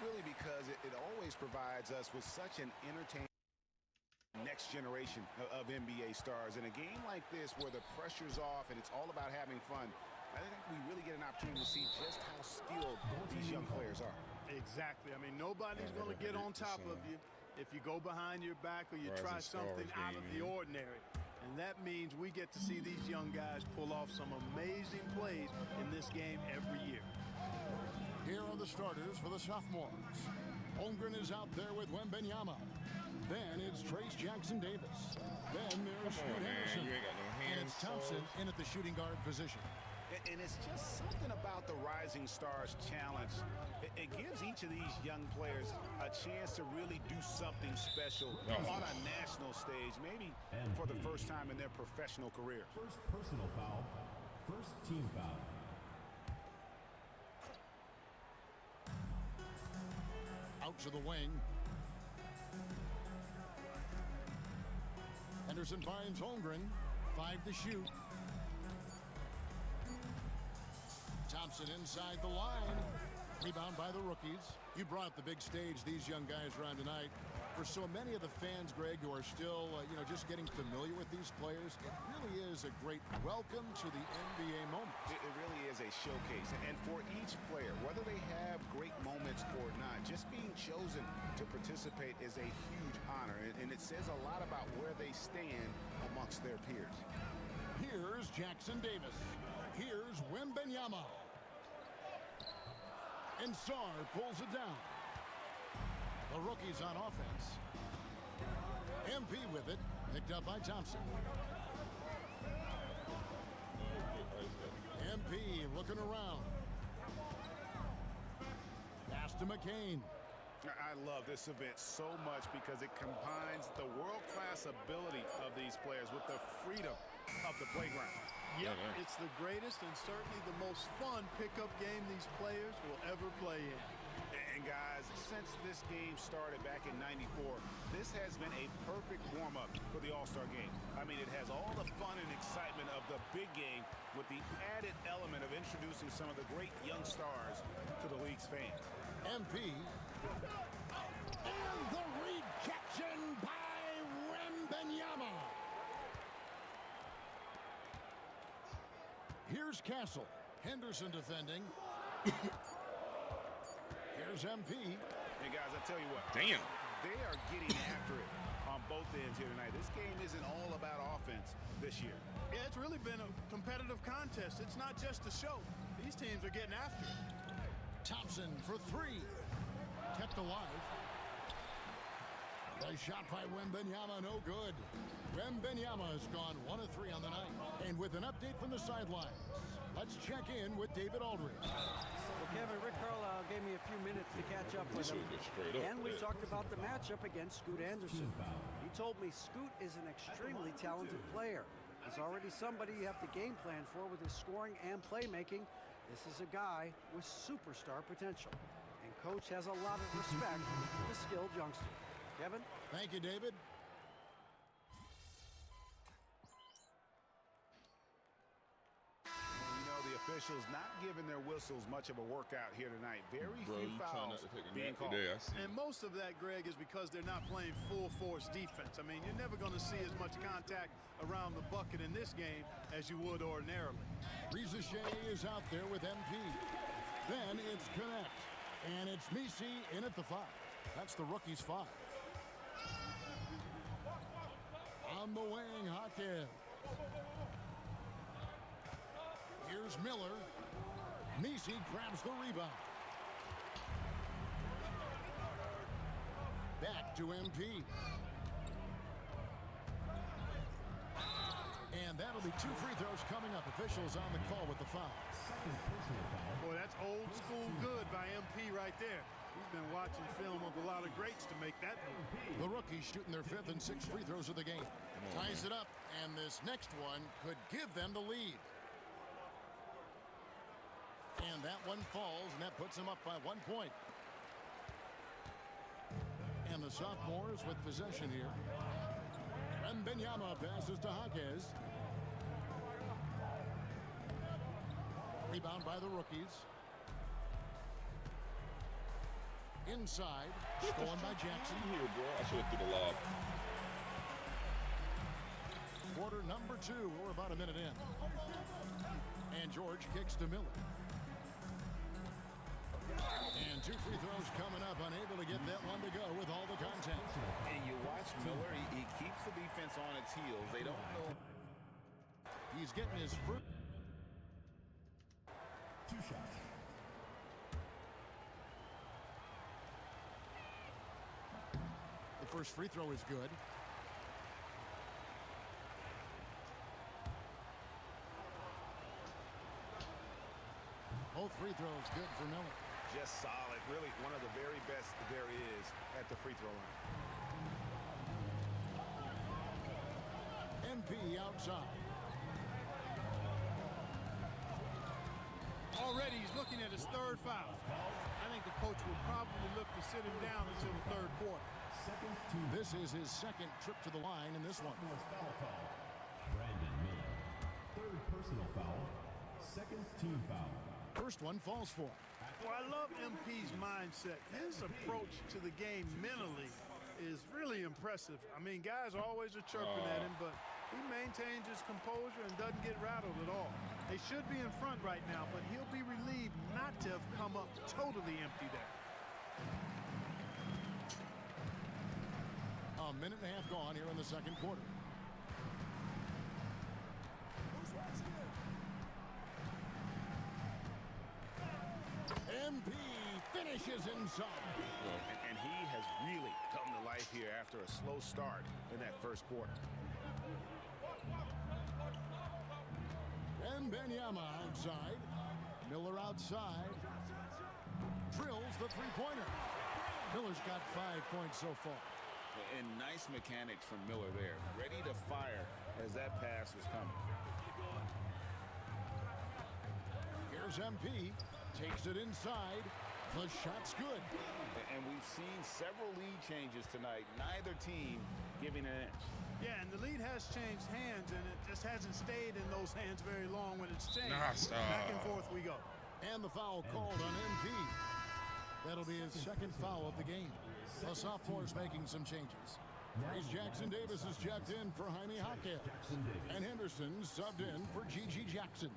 really because it always provides us with such an entertaining next generation of NBA stars. In a game like this where the pressure's off and it's all about having fun, I think we really get an opportunity to see just how skilled these young players are. Exactly. I mean, nobody's going to get on top of you if you go behind your back or you try something out of the ordinary. And that means we get to see these young guys pull off some amazing plays in this game every year. Here are the starters for the sophomores. Holmgren is out there with Wembanyama. Then it's Trace Jackson-Davis. Then there's Scoot Henderson. You ain't got no hands, and it's Thompson in at the shooting guard position. And it's just something about the Rising Stars Challenge. It gives each of these young players a chance to really do something special on a national stage, maybe for the first time in their professional career. First personal foul, first team foul. Out to the wing. Henderson finds Holmgren. 5 to shoot. Thompson inside the line. Rebound by the rookies. You brought the big stage these young guys are on tonight. For so many of the fans, Greg, who are still, just getting familiar with these players, it really is a great welcome to the NBA moment. It really is a showcase. And for each player, whether they have great moments or not, just being chosen to participate is a huge honor. And it says a lot about where they stand amongst their peers. Here's Jackson-Davis. Here's Wembanyama. And Sarr pulls it down. The rookie's on offense. MP with it. Picked up by Thompson. MP looking around. Pass to McCain. I love this event so much because it combines the world-class ability of these players with the freedom of the playground. Yep, it's the greatest and certainly the most fun pickup game these players will ever play in. And guys, since this game started back in '94, this has been a perfect warm-up for the All-Star game. I mean, it has all the fun and excitement of the big game with the added element of introducing some of the great young stars to the league's fans. MP. And the rejection by Wembanyama. Here's Castle. Henderson defending. Here's MP. And guys, I tell you what. Damn. They are getting after it on both ends here tonight. This game isn't all about offense this year. Yeah, it's really been a competitive contest. It's not just a show. These teams are getting after it. Thompson for 3. Kept alive. The shot by Wembanyama, no good. Wembanyama has gone 1 of 3 on the night. And with an update from the sidelines, let's check in with David Aldridge. Well, Kevin, Rick Carlisle gave me a few minutes to catch up with him. And we talked about the matchup against Scoot Anderson. He told me Scoot is an extremely talented player. He's already somebody you have to game plan for with his scoring and playmaking. This is a guy with superstar potential. And Coach has a lot of respect for the skilled youngster. Kevin? Thank you, David. The officials not giving their whistles much of a workout here tonight. Very few fouls being called. And most of that, Greg, is because they're not playing full force defense. I mean, you're never going to see as much contact around the bucket in this game as you would ordinarily. Reza Shea is out there with MP. Then it's Connect. And it's Misi in at the 5. That's the rookie's 5. On the wing, Hawkins. Here's Miller. Misi grabs the rebound. Back to MP. And that'll be 2 free throws coming up. Officials on the call with the foul. Boy, that's old school good by MP right there. He's been watching film of a lot of greats to make that move. The rookies shooting their 5th and 6th free throws of the game. Ties it up, and this next one could give them the lead. And that one falls, and that puts them up by 1 point. And the sophomores with possession here. Wembanyama passes to Hawkins. Rebound by the rookies. Inside. Stolen by Jackson. Here, bro. I should have threw the lob. Quarter number 2. We're about a minute in. And George kicks to Miller. And 2 free throws coming up. Unable to get that one to go with all the contact. And you watch Miller, he keeps the defense on its heels. They don't know. He's getting his first. 2 shots. The first free throw is good. Both free throws good for Miller. Just solid. Really one of the very best there is at the free throw line. MP outside. Already he's looking at his 3rd foul. I think the coach will probably look to sit him down until the 3rd quarter. Second team. This is his 2nd trip to the line in this one. Foul call. Brandon Miller. 3rd personal foul. 2nd team foul. First one falls for him. Well, I love MP's mindset. His approach to the game mentally is really impressive. I mean, guys always are chirping at him, but he maintains his composure and doesn't get rattled at all. They should be in front right now, but he'll be relieved not to have come up totally empty there. A minute and a half gone here in the 2nd quarter. MP finishes inside. And he has really come to life here after a slow start in that 1st quarter. And Benyama outside. Miller outside. Drills the 3-pointer. Miller's got 5 points so far. And nice mechanics from Miller there. Ready to fire as that pass was coming. Here's MP. Takes it inside. The shot's good. And we've seen several lead changes tonight. Neither team giving an inch. Yeah, and the lead has changed hands, and it just hasn't stayed in those hands very long when it's changed. Back and forth we go. And the foul called on MP. That'll be his 2nd foul of the game. The sophomore's making some changes. Reese Jackson Davis is checked in for Jaime Jaquez. And Henderson subbed in for Gigi Jackson.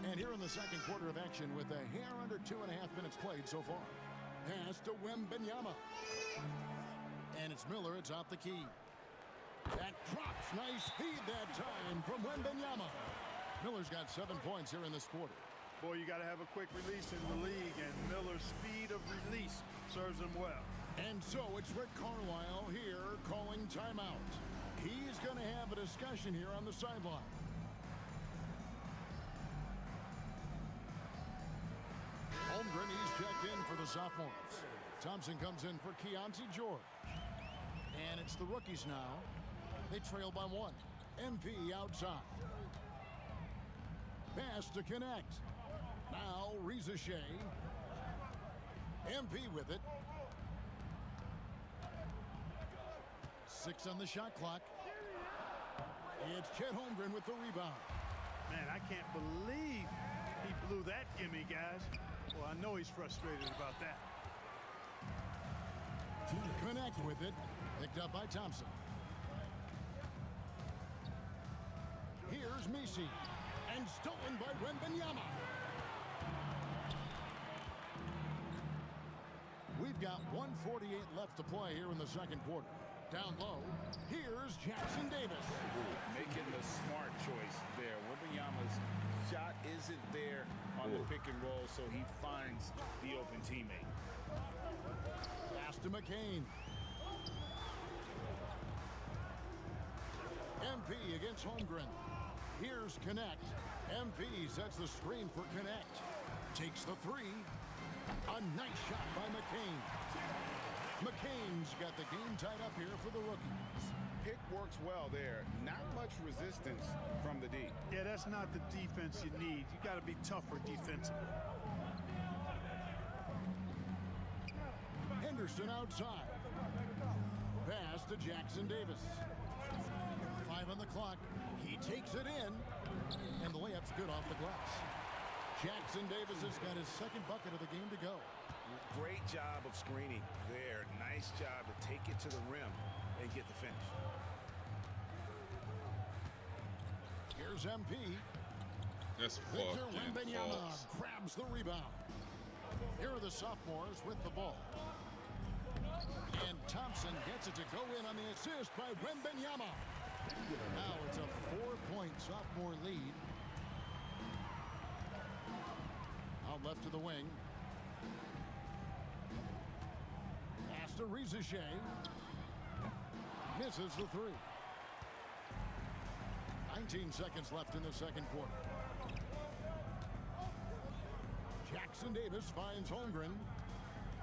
And here in the 2nd quarter of action with a hair under 2.5 minutes played so far. Pass to Wembanyama. And it's Miller atop the key. That drops. Nice feed that time from Wembanyama. Miller's got 7 points here in this quarter. Boy, you got to have a quick release in the league, and Miller's speed of release serves him well. And so it's Rick Carlisle here calling timeout. He's going to have a discussion here on the sideline. Holmgren, he's checked in for the sophomores. Thompson comes in for Keontae George. And it's the rookies now. They trail by 1. MP outside. Pass to connect. Now Reza Shea. MP with it. 6 on the shot clock. It's Chet Holmgren with the rebound. Man, I can't believe he blew that gimme, guys. Well, I know he's frustrated about that. Connect with it. Picked up by Thompson. Here's Misi. And stolen by Wembanyama. We've got 1:48 left to play here in the 2nd quarter. Down low, here's Jackson Davis. Making the smart choice there. Wembanyama's shot isn't there on the pick and roll, so he finds the open teammate. Pass to McCain. MP against Holmgren. Here's Connect. MP sets the screen for Connect. Takes the 3. A nice shot by McCain. McCain's got the game tied up here for the rookies. Pick works well there. Not much resistance from the D. Yeah, that's not the defense you need. You got to be tougher defensively. Henderson outside. Pass to Jackson Davis. 5 on the clock. He takes it in. And the layup's good off the glass. Jackson Davis has got his 2nd bucket of the game to go. Great job of screening there. Nice job to take it to the rim and get the finish. Here's MP. That's Victor fucking Wembanyama false. grabs the rebound. Here are the sophomores with the ball. And Thompson gets it to go in on the assist by Wembanyama. Now it's a 4-point sophomore lead. Out left to the wing. Pass to Rizachet. Misses the three. 19 seconds left in the second quarter. Jackson Davis finds Holmgren.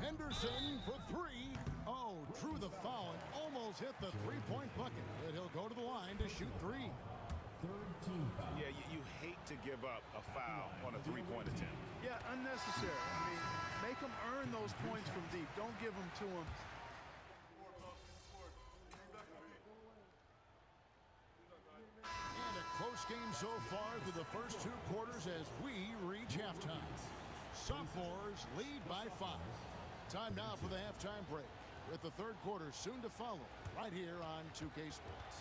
Henderson for three. Oh, drew the foul and almost hit the three-point bucket. But he'll go to the line to shoot three. Third team foul. Yeah, you hate to give up a foul on a three-point attempt. Yeah, unnecessary. I mean, make them earn those points from deep. Don't give them to them. And a close game so far through the first two quarters as we reach halftime. Sophomores lead by 5. Time now for the halftime break, with the third quarter soon to follow, right here on 2K Sports.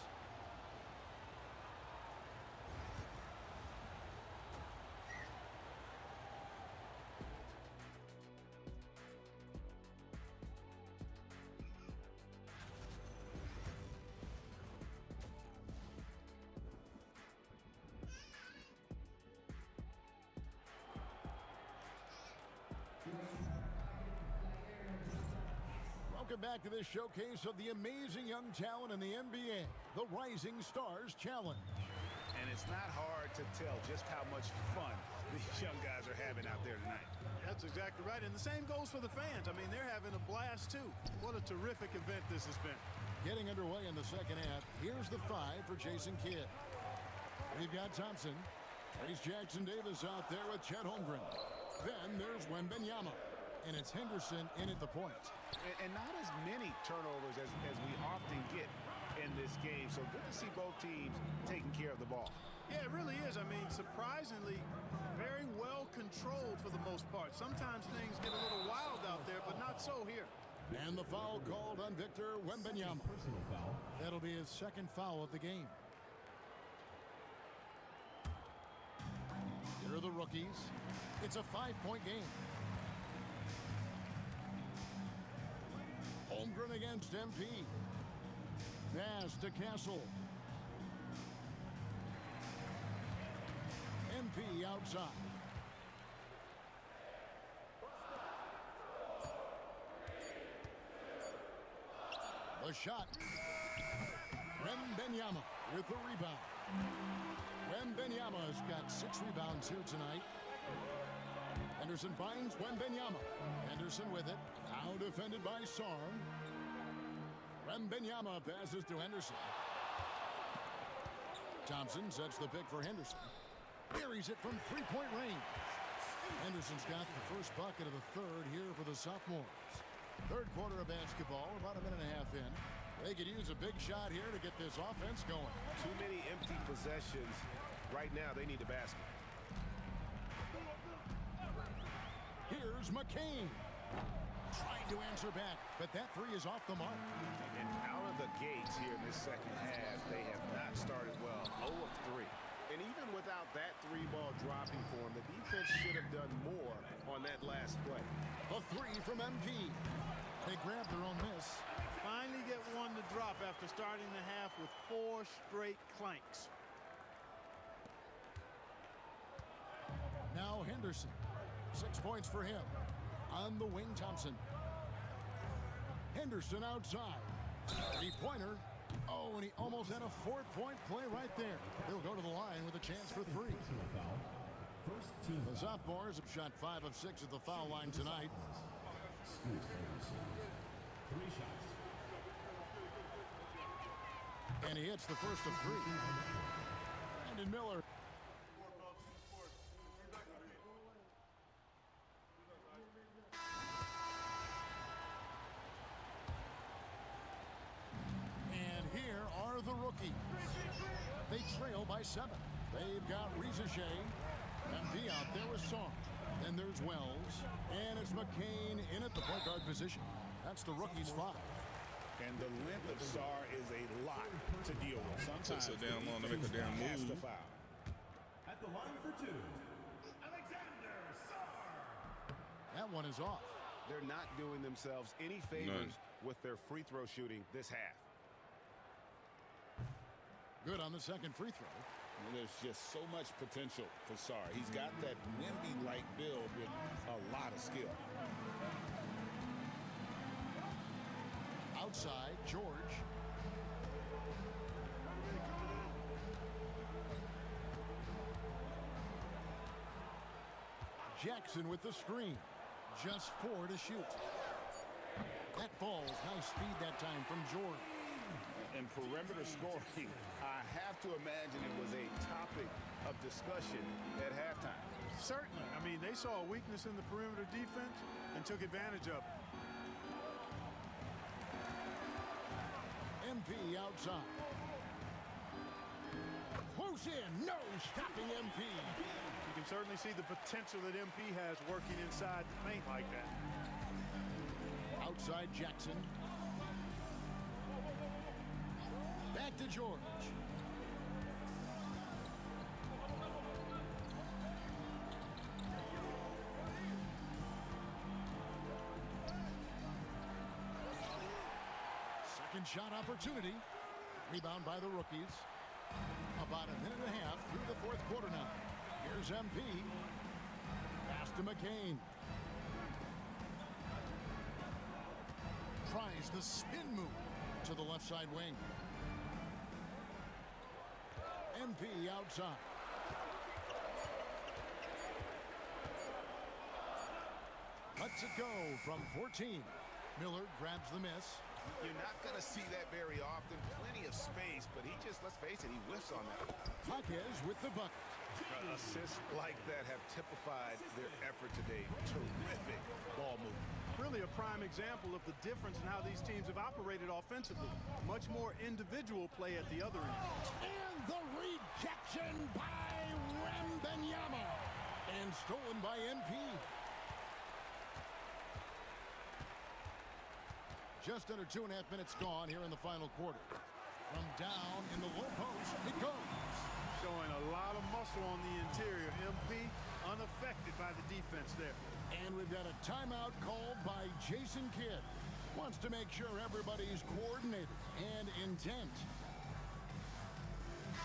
Welcome back to this showcase of the amazing young talent in the NBA, the Rising Stars Challenge. And it's not hard to tell just how much fun these young guys are having out there tonight. That's exactly right. And the same goes for the fans. I mean, they're having a blast, too. What a terrific event this has been. Getting underway in the second half. Here's the 5 for Jason Kidd. We've got Thompson. There's Jackson Davis out there with Chet Holmgren. Then there's Wembanyama. And it's Henderson in at the point. And not as many turnovers as we often get in this game. So good to see both teams taking care of the ball. Yeah, it really is. I mean, surprisingly, very well controlled for the most part. Sometimes things get a little wild out there, but not so here. And the foul called on Victor Wembanyama. Personal foul. That'll be his second foul of the game. Here are the rookies. It's a 5-point game. Holmgren against MP. Pass to Castle. MP outside. The shot. Wembanyama with the rebound. Wembanyama's got 6 rebounds here tonight. Henderson finds Wembanyama. Henderson with it. Now defended by Sarn. Wembanyama passes to Henderson. Thompson sets the pick for Henderson. Buries it from 3-point range. Henderson's got the first bucket of the third here for the sophomores. Third quarter of basketball, about a minute and a half in. They could use a big shot here to get this offense going. Too many empty possessions. Right now, they need a basket. Here's McCain. Trying to answer back, but that three is off the mark. And out of the gates here in this second half, they have not started well. 0 of 3. And even without that 3-ball dropping for them, the defense should have done more on that last play. A 3 from MP. They grab their own miss. Finally get one to drop after starting the half with 4 straight clanks. Now Henderson. 6 points for him. On the wing, Thompson. Henderson outside. 3-pointer. Oh, and he almost had a 4-point play right there. He'll go to the line with a chance for 3. Personal foul. First team The sophomores have shot 5 of 6 at the foul line tonight. Scoot Henderson. 3 shots. And he hits the first of 3. Brandon Miller. And here are the rookies. They trail by 7. They've got Rizachet. MP out there with Song. Then there's Wells. And it's McCain in at the point guard position. That's the rookie's 5. And the length of Sarr is a lot to deal with. Sometimes so damn long to make a damn has to move. foul. At the line for 2, Alexander Sarr. That one is off. They're not doing themselves any favors with their free throw shooting this half. Good on the second free throw. And there's just so much potential for Sarr. He's got that Wemby-like build with a lot of skill. Outside, George. Jackson with the screen. Just 4 to shoot. That falls. Nice speed that time from George. And perimeter scoring, I have to imagine it was a topic of discussion at halftime. Certainly. I mean, they saw a weakness in the perimeter defense and took advantage of it. MP outside. Close in. No stopping MP. You can certainly see the potential that MP has working inside the paint like that. Outside Jackson. Back to George. Second shot opportunity. Rebound by the rookies. About a minute and a half through the fourth quarter now. Here's MP. Pass to McCain. Tries the spin move to the left side wing. MP outside. Lets it go from 14. Miller grabs the miss. You're not going to see that very often. Plenty of space, but he just, let's face it, he whiffs on that. Jaquez with the bucket. Assists like that have typified their effort today. Terrific ball movement. Really a prime example of the difference in how these teams have operated offensively. Much more individual play at the other end. And the rejection by Wembanyama. And stolen by MP. Just under 2.5 minutes gone here in the final quarter. From down in the low post, it goes. Showing a lot of muscle on the interior. MP unaffected by the defense there. And we've got a timeout called by Jason Kidd. Wants to make sure everybody's coordinated and intent.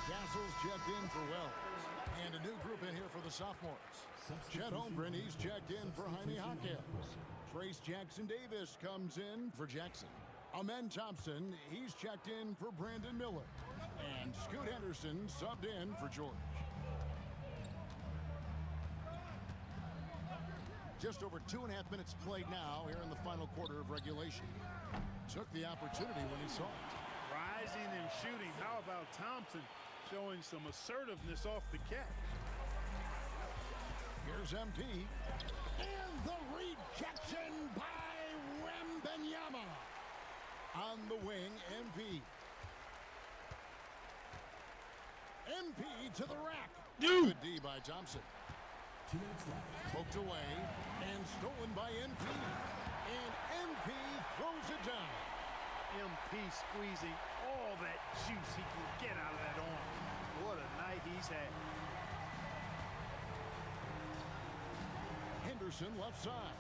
Castle's checked in for Wells. And a new group in here for the sophomores. Chet Holmgren, he's checked in for Jaime Jaquez. Trace Jackson-Davis comes in for Jackson. Amen Thompson, he's checked in for Brandon Miller. And Scoot Henderson subbed in for George. Just over 2.5 minutes played now here in the final quarter of regulation. Took the opportunity when he saw it. Rising and shooting. How about Thompson showing some assertiveness off the catch? Here's MP. And the rejection by Wembanyama. On the wing, MP. MP to the rack. Good D by Thompson. 2 minutes left. Poked away and stolen by MP. And MP throws it down. MP squeezing all that juice he can get out of that arm. What a night he's had. Henderson left side.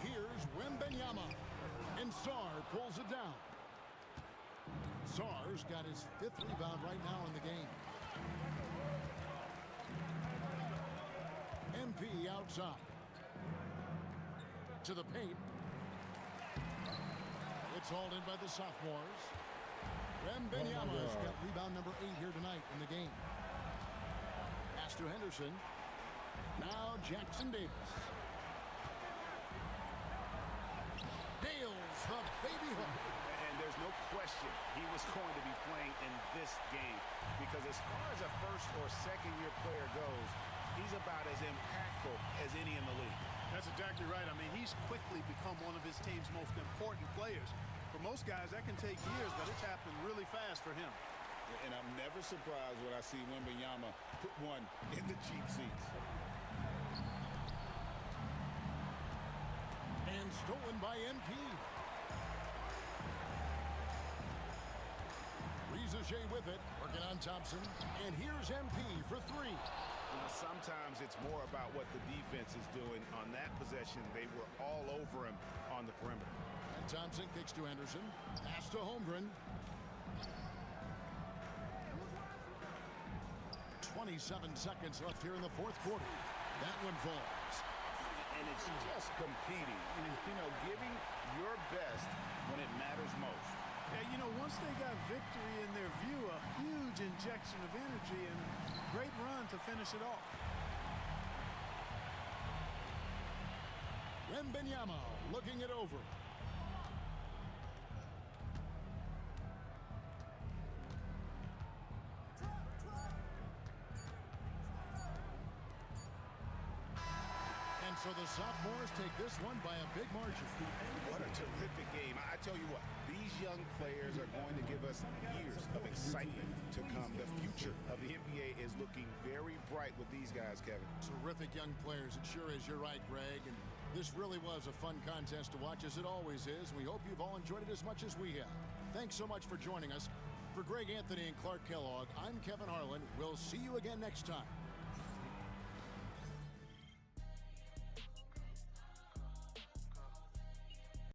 Here's Wembanyama. And Sarr pulls it down. Sarr's got his 5th rebound right now in the game. MP outside. To the paint. It's hauled in by the sophomores. Wembanyama's got rebound number 8 here tonight in the game. Pass to Henderson. Now Jackson-Davis. Nails the baby hook. And there's no question he was going to be playing in this game because as far as a first or second year player goes, he's about as impactful as any in the league. That's exactly right. I mean, he's quickly become one of his team's most important players. For most guys, that can take years, but it's happened really fast for him. And I'm never surprised when I see Wembanyama put one in the cheap seats. And stolen by MP. Rizaje with it, working on Thompson. And here's MP for three. You know, sometimes it's more about what the defense is doing. On that possession, they were all over him on the perimeter. And Thompson kicks to Henderson. Pass to Holmgren. 27 seconds left here in the fourth quarter. That one falls. And it's just competing, you know, giving your best when it matters most. Yeah, you know, once they got victory in their view, a huge injection of energy and a great run to finish it off. Wembanyama looking it over. So the sophomores take this one by a big margin. What a terrific game. I tell you what, these young players are going to give us years of excitement to come. The future of the NBA is looking very bright with these guys, Kevin. Terrific young players. It sure is. You're right, Greg. And this really was a fun contest to watch, as it always is. We hope you've all enjoyed it as much as we have. Thanks so much for joining us. For Greg Anthony and Clark Kellogg, I'm Kevin Harlan. We'll see you again next time